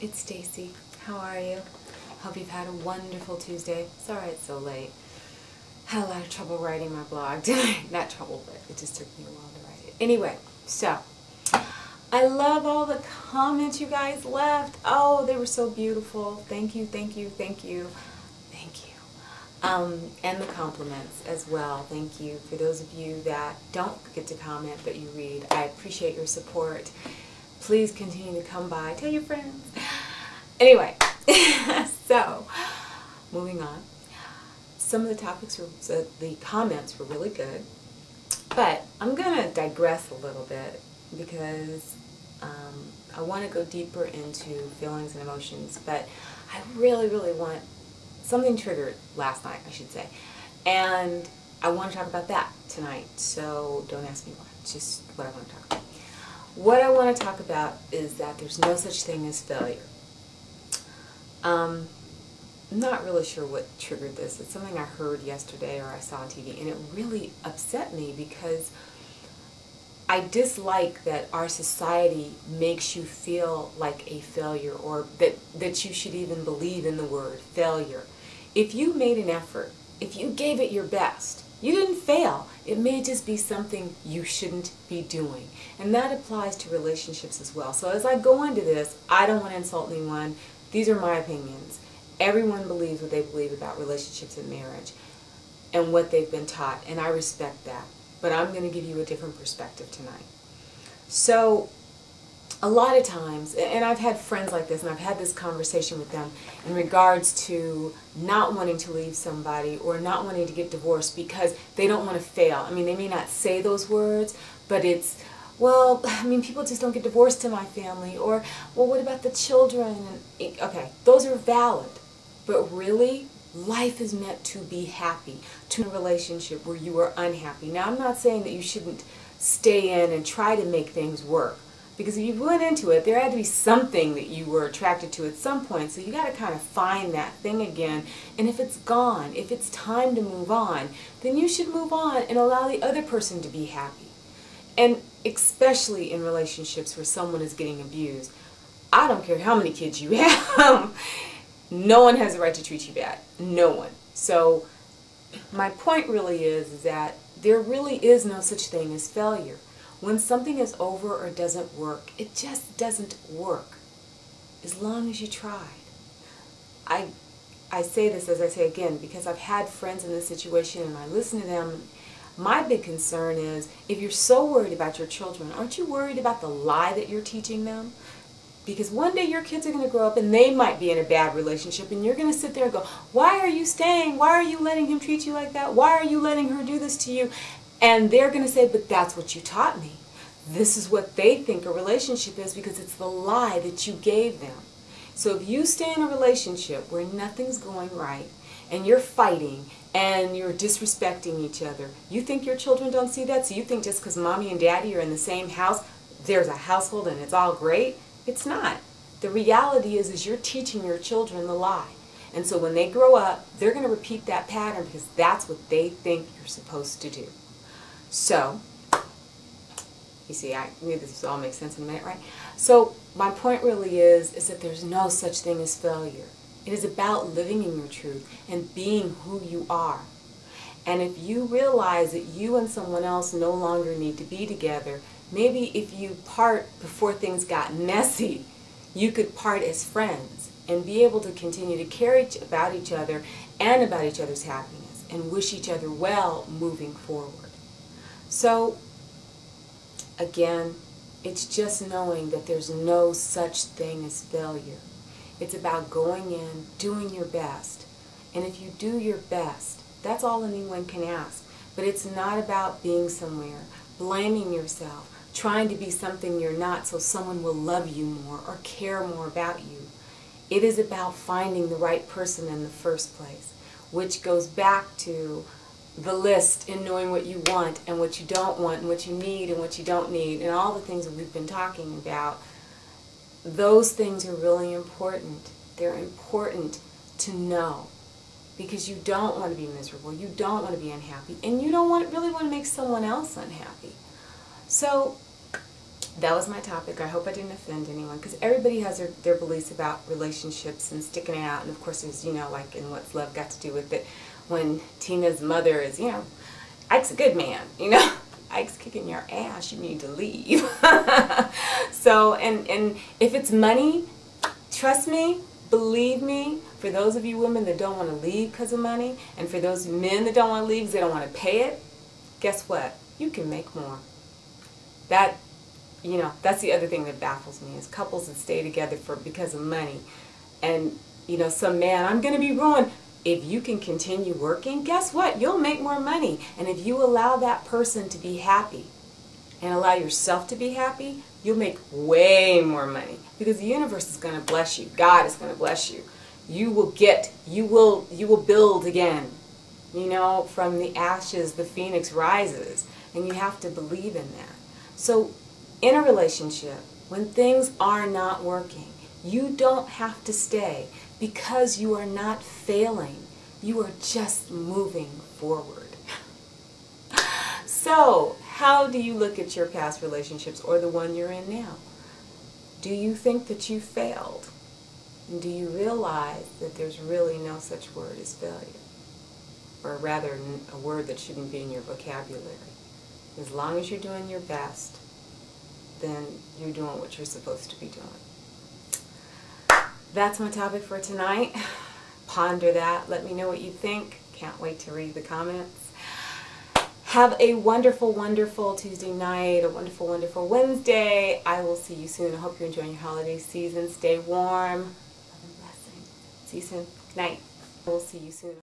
It's Stacye. How are you? Hope you've had a wonderful Tuesday. Sorry it's so late. Had a lot of trouble writing my blog tonight. Not trouble, but it just took me a while to write it. Anyway, so I love all the comments you guys left. Oh, they were so beautiful. Thank you, thank you, thank you, thank you. And the compliments as well. Thank you for those of you that don't get to comment but you read. I appreciate your support. Please continue to come by. Tell your friends. Anyway, so moving on. Some of the topics the comments were really good, but I'm going to digress a little bit because I want to go deeper into feelings and emotions, but I really want something triggered last night, I should say, and I want to talk about that tonight, so don't ask me why. It's just what I want to talk about. What I want to talk about is that there's no such thing as failure. I'm not really sure what triggered this. It's something I heard yesterday or I saw on TV, and it really upset me because I dislike that our society makes you feel like a failure, or that you should even believe in the word failure. If you made an effort, if you gave it your best, you didn't fail. It may just be something you shouldn't be doing. And that applies to relationships as well. So as I go into this, I don't want to insult anyone. These are my opinions. Everyone believes what they believe about relationships and marriage and what they've been taught, and I respect that. But I'm going to give you a different perspective tonight. So a lot of times, and I've had friends like this, and I've had this conversation with them in regards to not wanting to leave somebody or not wanting to get divorced because they don't want to fail. I mean, they may not say those words, but it's, well, I mean, people just don't get divorced in my family, or, well, what about the children? And, okay, those are valid, but really, life is meant to be happy, to a relationship where you are unhappy. Now, I'm not saying that you shouldn't stay in and try to make things work, because if you went into it, there had to be something that you were attracted to at some point, so you got to kind of find that thing again, and if it's gone, if it's time to move on, then you should move on and allow the other person to be happy. And especially in relationships where someone is getting abused, I don't care how many kids you have, no one has the right to treat you bad. No one. So my point really is that there really is no such thing as failure. When something is over or doesn't work, it just doesn't work, as long as you tried. I say this, as I say again, because I've had friends in this situation and I listen to them. My big concern is, if you're so worried about your children, aren't you worried about the lie that you're teaching them? Because one day your kids are going to grow up and they might be in a bad relationship, and you're going to sit there and go, why are you staying? Why are you letting him treat you like that? Why are you letting her do this to you? And they're going to say, but that's what you taught me. This is what they think a relationship is, because it's the lie that you gave them. So if you stay in a relationship where nothing's going right, and you're fighting, and you're disrespecting each other, you think your children don't see that? So you think just because mommy and daddy are in the same house, there's a household and it's all great? It's not. The reality is you're teaching your children the lie. And so when they grow up, they're going to repeat that pattern because that's what they think you're supposed to do. So, you see, I knew this all makes sense in a minute, right? So my point really is that there's no such thing as failure. It is about living in your truth and being who you are. And if you realize that you and someone else no longer need to be together, maybe if you part before things got messy, you could part as friends and be able to continue to care about each other and about each other's happiness and wish each other well moving forward. So, again, it's just knowing that there's no such thing as failure. It's about going in, doing your best. And if you do your best, that's all anyone can ask. But it's not about being somewhere, blaming yourself, trying to be something you're not so someone will love you more or care more about you. It is about finding the right person in the first place, which goes back to the list and knowing what you want and what you don't want and what you need and what you don't need and all the things that we've been talking about. Those things are really important. They're important to know, because you don't want to be miserable, you don't want to be unhappy, and you don't really want to make someone else unhappy. So that was my topic. I hope I didn't offend anyone, because everybody has their beliefs about relationships and sticking it out. And of course, there's, like in What's Love Got to Do with it, when Tina's mother is, Ike's a good man, Ike's kicking your ass, you need to leave. So, and if it's money, trust me, believe me, for those of you women that don't want to leave because of money, and for those men that don't want to leave because they don't want to pay it, guess what? You can make more. That's the other thing that baffles me, is couples that stay together because of money. And, some man, I'm going to be ruined. If you can continue working, guess what? You'll make more money. And if you allow that person to be happy and allow yourself to be happy, you'll make way more money, because the universe is going to bless you. God is going to bless you. You will build again. From the ashes, the phoenix rises, and you have to believe in that. So in a relationship, when things are not working, you don't have to stay, because you are not failing. You are just moving forward. So, how do you look at your past relationships, or the one you're in now? Do you think that you failed? And do you realize that there's really no such word as failure? Or rather, a word that shouldn't be in your vocabulary. As long as you're doing your best, then you're doing what you're supposed to be doing. That's my topic for tonight. Ponder that. Let me know what you think. Can't wait to read the comments. Have a wonderful, wonderful Tuesday night, a wonderful, wonderful Wednesday. I will see you soon. I hope you're enjoying your holiday season. Stay warm. Love and blessing. See you soon. Good night. I will see you soon.